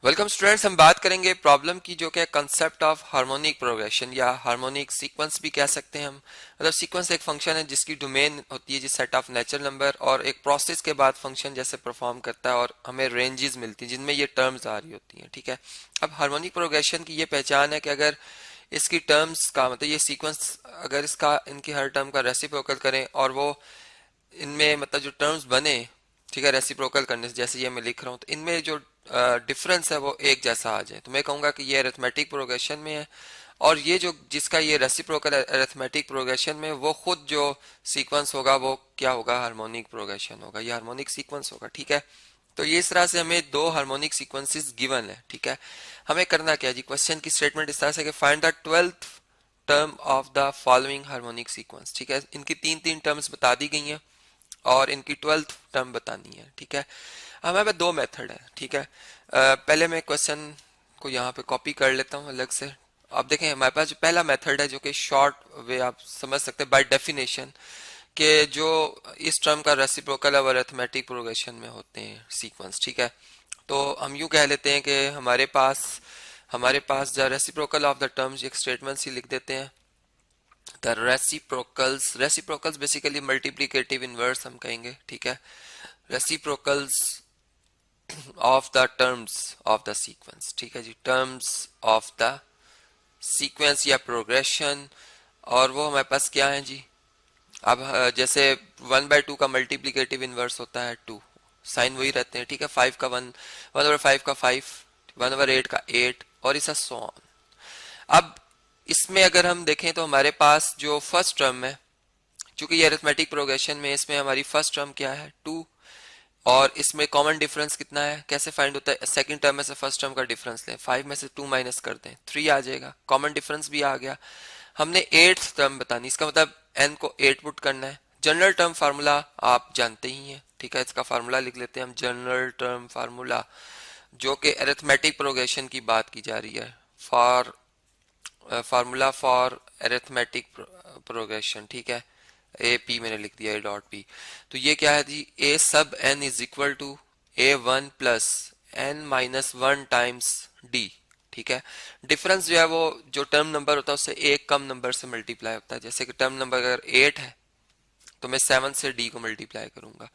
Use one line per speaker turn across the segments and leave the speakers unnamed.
Welcome students, हम बात करेंगे प्रॉब्लम की जो कि कंसेप्ट ऑफ हार्मोनिक प्रोग्रेशन या हार्मोनिक सीक्वेंस भी कह सकते हैं हम। मतलब सीक्वेंस एक फंक्शन है जिसकी डोमेन होती है जिस सेट ऑफ नेचुरल नंबर और एक प्रोसेस के बाद फंक्शन जैसे परफॉर्म करता है और हमें रेंजेस मिलती हैं जिनमें ये टर्म्स आ रही होती हैं। ठीक है, अब हार्मोनिक प्रोग्रेशन की ये पहचान है कि अगर इसकी टर्म्स का मतलब ये सीक्वेंस अगर इसका इनकी हर टर्म का रेसिप्रोकल करें और वो इनमें मतलब जो टर्म्स बने, ठीक है, रेसिप्रोकल करने से, जैसे ये मैं लिख रहा हूँ, तो इनमें जो डिफरेंस है वो एक जैसा आ जाए तो मैं कहूंगा कि ये अरिथमेटिक प्रोग्रेशन में है। और ये जो जिसका ये रेसिप्रोकल अरिथमेटिक प्रोग्रेशन में वो खुद जो सीक्वेंस होगा वो क्या होगा, हार्मोनिक प्रोग्रेशन होगा, ये हार्मोनिक सीक्वेंस होगा। ठीक है, तो ये इस तरह से हमें दो हार्मोनिक सीक्वेंसेस गिवन है। ठीक है, हमें करना क्या है जी, क्वेश्चन की स्टेटमेंट इस तरह से कि find the 12th term of the following harmonic sequence. ठीक है, इनकी तीन तीन टर्म्स बता दी गई हैं और इनकी 12th टर्म बतानी है। ठीक है, हमारे पास दो मेथड है। ठीक है, पहले मैं क्वेश्चन को यहाँ पे कॉपी कर लेता हूँ अलग से। आप देखें हमारे पास जो पहला मेथड है जो कि शॉर्ट वे आप समझ सकते हैं बाय डेफिनेशन कि जो इस टर्म का रेसिप्रोकल है वो अरिथमेटिक प्रोग्रेशन में होते हैं सीक्वेंस। ठीक है, तो हम यूँ कह लेते हैं कि हमारे पास the reciprocal of the terms एक स्टेटमेंट ही लिख देते हैं। The reciprocals basically multiplicative inverse हम कहेंगे। ठीक है, reciprocals of the terms of the sequence. ठीक है जी, टर्म्स ऑफ द सीक्वेंस या प्रोग्रेशन। और वो हमारे पास क्या है जी, अब जैसे 1/2 का मल्टीप्लिकेटिव इनवर्स होता है 2, साइन वही रहते हैं। ठीक है, 5 का 1, 1/5 का 5, 1/8 का 8 और इसा सो ऑन। अब इसमें अगर हम देखें तो हमारे पास जो फर्स्ट टर्म है, चूंकि ये अरिथमेटिक प्रोग्रेशन में इसमें हमारी फर्स्ट टर्म क्या है 2, और इसमें कॉमन डिफरेंस कितना है, कैसे फाइंड होता है, सेकंड टर्म में से फर्स्ट टर्म का डिफरेंस लें, 5 में से 2 माइनस कर दें, 3 आ जाएगा, कॉमन डिफरेंस भी आ गया। हमने 8th टर्म बतानी, इसका मतलब n को 8 पुट करना है। जनरल टर्म फार्मूला आप जानते ही हैं। ठीक है, इसका फार्मूला लिख लेते हैं हम, जनरल टर्म फार्मूला जो कि अरिथमेटिक प्रोग्रेशन की बात की जा रही है, for formula for arithmetic progression. ठीक है, ए पी मैंने लिख दिया, ए डॉट पी। तो ये क्या है जी, a sub n is equal to A1 plus n minus 1 times d. ठीक है, डिफरेंस जो है वो जो टर्म नंबर होता है उससे एक कम नंबर से मल्टीप्लाई होता है। जैसे कि टर्म नंबर अगर 8 है तो मैं 7 से डी को मल्टीप्लाई करूंगा।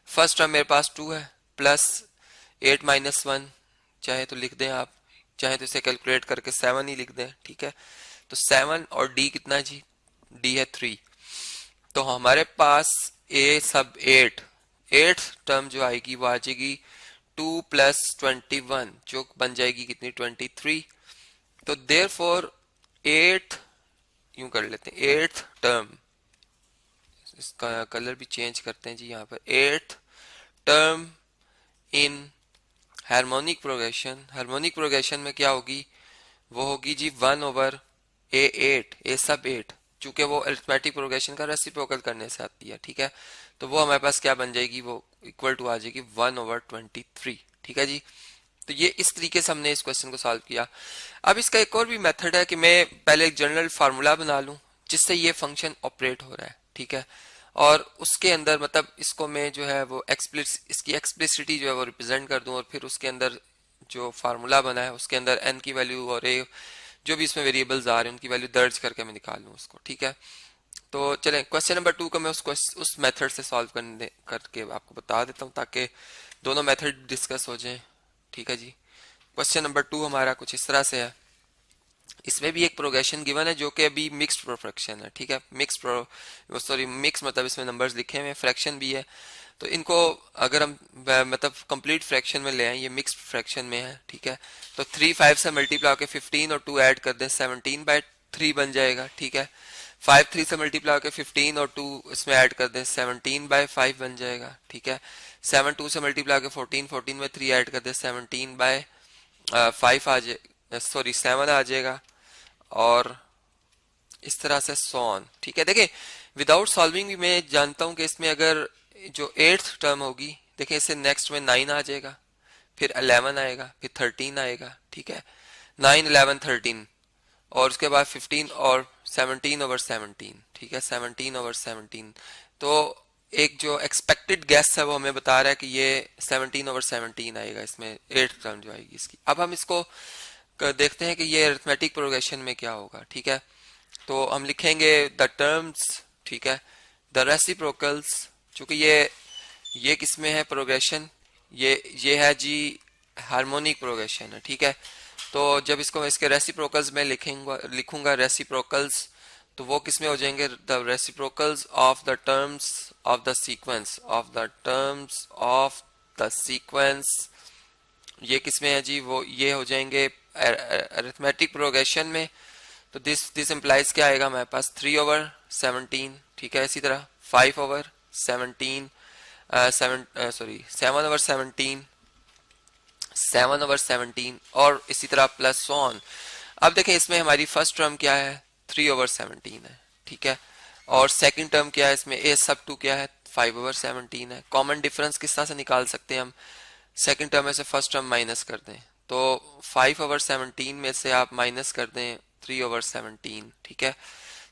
फर्स्ट टर्म मेरे पास 2 है प्लस 8 माइनस 1, चाहे तो लिख दें आप, चाहे तो इसे कैलकुलेट करके 7 ही लिख दें। ठीक है, तो 7 और डी कितना है जी, डी है 3। तो हमारे पास ए सब 8 टर्म जो आएगी वो आ जाएगी 2 प्लस 21 जो बन जाएगी कितनी, 23। तो देयर फॉर 8, यूं कर लेते हैं 8th टर्म, इसका कलर भी चेंज करते हैं जी, यहाँ पर 8th term in harmonic progression में क्या होगी, वो होगी जी 1/A8, ए सब 8, चूंकि वो अरिथमेटिक प्रोग्रेशन का रेसिप्रोकल करने से आती है। ठीक है, तो वो हमारे पास क्या बन जाएगी, वो इक्वल टू आ जाएगी 1/23। ठीक है जी, तो ये इस तरीके से हमने इस क्वेश्चन को सॉल्व किया। अब इसका एक और भी मेथड है कि मैं पहले एक जनरल फार्मूला बना लूं जिससे ये फंक्शन ऑपरेट हो रहा है। ठीक है, और उसके अंदर मतलब इसको मैं जो है वो इसकी एक्सप्लिसिटी जो है वो रिप्रेजेंट कर दूं और फिर उसके अंदर जो फार्मूला बना है उसके अंदर एन की वैल्यू और ए जो भी इसमें वेरिएबल्स आ रहे हैं उनकी वैल्यू दर्ज करके मैं निकाल लूँ उसको। ठीक है, तो चलें क्वेश्चन नंबर 2 को मैं उस मेथड से सॉल्व करके आपको बता देता हूँ ताकि दोनों मेथड डिस्कस हो जाएं। ठीक है जी, क्वेश्चन नंबर 2 हमारा कुछ इस तरह से है। इसमें भी एक प्रोग्रेशन गिवन है जो कि अभी मिक्स्ड फ्रैक्शन है। ठीक है, मिक्स मतलब इसमें नंबर्स लिखे हुए हैं, फ्रैक्शन भी है। तो इनको अगर हम मतलब कंप्लीट फ्रैक्शन में ले आए, ये मिक्स्ड फ्रैक्शन में है। ठीक है, तो 3 5 से मल्टीप्लाई होकर 15 और 2 ऐड कर दें, 17/3 बन जाएगा। ठीक है, 5 3 से मल्टीप्लाई होकर 15 और 2 इसमें ऐड कर दें, 17/5 बन जाएगा। ठीक है, 7 2 से मल्टीप्लाई होकर 14, 14 में 3 ऐड कर दें, 17/5 आ जाए, सॉरी 7 आ जाएगा। और इस तरह से सॉन। ठीक है, देखिए विदाउट सॉल्विंग भी मैं जानता हूं कि इसमें अगर जो 8th टर्म होगी, देखिए इससे नेक्स्ट में 9 आ जाएगा, फिर 11 आएगा, फिर 13 आएगा। ठीक है, 9 11 13 और उसके बाद 15 और 17/17। ठीक है, 17/17। तो एक जो एक्सपेक्टेड गैस है वो हमें बता रहा है कि ये 17/17 आएगा, इसमें 8th टर्म जो आएगी इसकी। अब हम इसको देखते हैं कि ये अरिथमेटिक प्रोग्रेशन में क्या होगा। ठीक है, तो हम लिखेंगे द टर्म्स, ठीक है, द रेसिप्रोकल्स, चूंकि ये किस में है प्रोग्रेशन, ये है जी हार्मोनिक प्रोग्रेशन है। ठीक है, तो जब इसको मैं इसके रेसिप्रोकल्स में लिखूंगा रेसिप्रोकल्स, तो वो किस में हो जाएंगे, the reciprocals of the terms of the sequence, of the terms of the sequence, ये किस में है जी, वो ये हो जाएंगे अरिथमेटिक प्रोग्रेशन में। तो दिस इम्प्लाइज क्या आएगा हमारे पास, 3/17। ठीक है, इसी तरह 5/17, 7/17, 7/17 और इसी तरह प्लस सो ऑन। अब देखें इसमें हमारी फर्स्ट टर्म क्या है, 3/17 है। ठीक है, और सेकंड टर्म क्या है इसमें, ए सब टू क्या है, 5/17 है। कॉमन डिफरेंस किस तरह से निकाल सकते हैं हम, सेकंड टर्म में से फर्स्ट टर्म माइनस कर दें, तो 5/17 में से आप माइनस कर दें 3/17। ठीक है,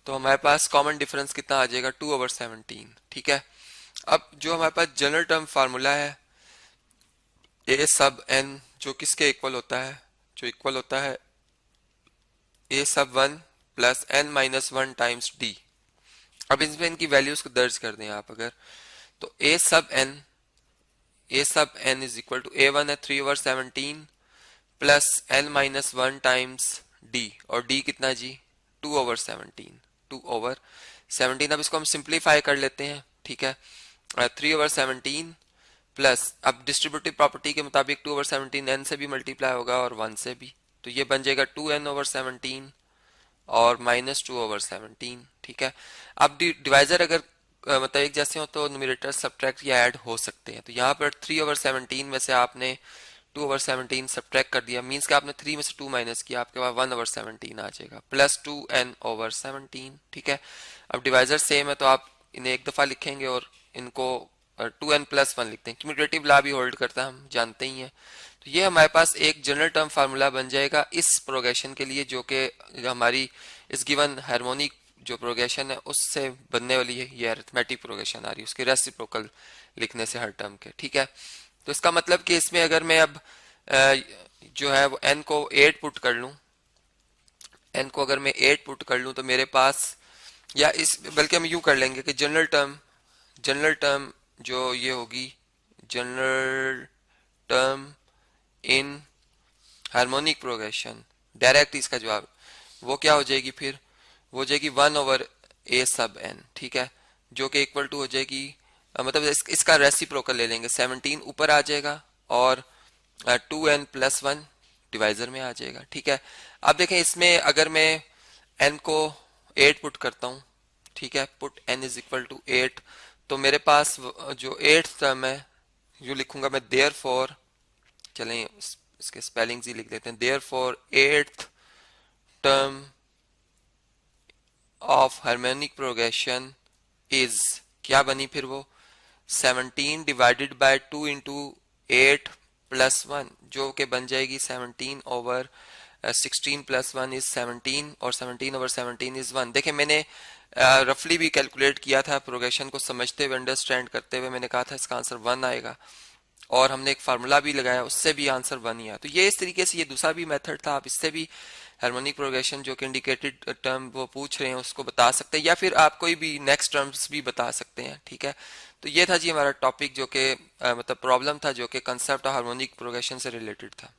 तो हमारे पास कॉमन डिफरेंस कितना आ जाएगा, 2/17। ठीक है, अब जो हमारे पास जनरल टर्म फार्मूला है ए सब एन, जो किसके इक्वल होता है, जो इक्वल होता है a sub 1 plus n minus 1 times d. अब इसमें इनकी वैल्यूज को दर्ज कर दें आप अगर, तो ए sub n is equal to A1 है 3/17 plus n minus 1 times d, और डी कितना जी, 2/17, 2/17। अब इसको हम सिंप्लीफाई कर लेते हैं। ठीक है, 3/17 प्लस, अब डिस्ट्रीब्यूटिव प्रॉपर्टी के मुताबिक 2/17 एन से भी मल्टीप्लाई होगा और 1 से भी, तो ये बन जाएगा 2n/17 और माइनस 2/17। ठीक है, अब डिवाइजर अगर मतलब एक जैसे हो तो न्यूमरेटर सब्ट्रैक्ट या ऐड हो सकते हैं। तो यहाँ पर 3/17 में से आपने 2/17 सब्ट्रैक्ट कर दिया, मीन्स कि आपने 3 में से 2 माइनस किया, आपके पास 1/17 आ जाएगा प्लस 2n/17। ठीक है, अब डिवाइजर सेम है तो आप इन्हें एक दफा लिखेंगे और इनको 2n+1 लिखते हैं। क्यूमुलेटिव लॉ भी होल्ड करता है, हम जानते ही हैं। तो ये हमारे पास एक जनरल टर्म फार्मूला बन जाएगा इस प्रोग्रेशन के लिए, जो कि हमारी इस गिवन हार्मोनिक जो प्रोग्रेशन है उससे बनने वाली है। ये अरिथमेटिक प्रोग्रेशन आ रही है उसके रेसिप्रोकल लिखने से हर टर्म के। ठीक है, तो इसका मतलब कि इसमें अगर मैं अब जो है वो n को 8 पुट कर लूं, n को अगर मैं 8 पुट कर लूं तो मेरे पास, या इस बल्कि हम यूं कर लेंगे कि जनरल टर्म जो ये होगी, general term in harmonic progression, direct इसका जवाब वो क्या हो जाएगी, फिर वो हो जाएगी 1/a सब n। ठीक है, जो कि इक्वल टू हो जाएगी, मतलब इसका रेसिप्रोकल ले लेंगे, 17 ऊपर आ जाएगा और 2n+1 डिवाइजर में आ जाएगा। ठीक है, अब देखें इसमें अगर मैं n को 8 पुट करता हूं, ठीक है, put n is equal to 8, तो मेरे पास जो 8th टर्म है जो लिखूंगा मैं, देयर फॉर, चलें इसके स्पेलिंग्स ही लिख देते हैं, therefore 8th term of harmonic progression is, क्या बनी फिर वो, 17 डिवाइडेड बाय 2 इंटू 8 प्लस 1, जो कि बन जाएगी 17/16 प्लस 1 इज 17 और 17/17 इज 1। देखें मैंने रफली भी कैलकुलेट किया था, प्रोग्रेशन को समझते हुए अंडरस्टैंड करते हुए मैंने कहा था इसका आंसर 1 आएगा, और हमने एक फार्मूला भी लगाया उससे भी आंसर 1 ही आया। तो ये इस तरीके से ये दूसरा भी मेथड था, आप इससे भी हार्मोनिक प्रोग्रेशन जो कि इंडिकेटेड टर्म वो पूछ रहे हैं उसको बता सकते हैं, या फिर आप कोई भी नेक्स्ट टर्म्स भी बता सकते हैं। ठीक है, तो ये था जी हमारा टॉपिक जो कि मतलब प्रॉब्लम था जो कि कंसेप्ट ऑफ हार्मोनिक प्रोग्रेशन से रिलेटेड था।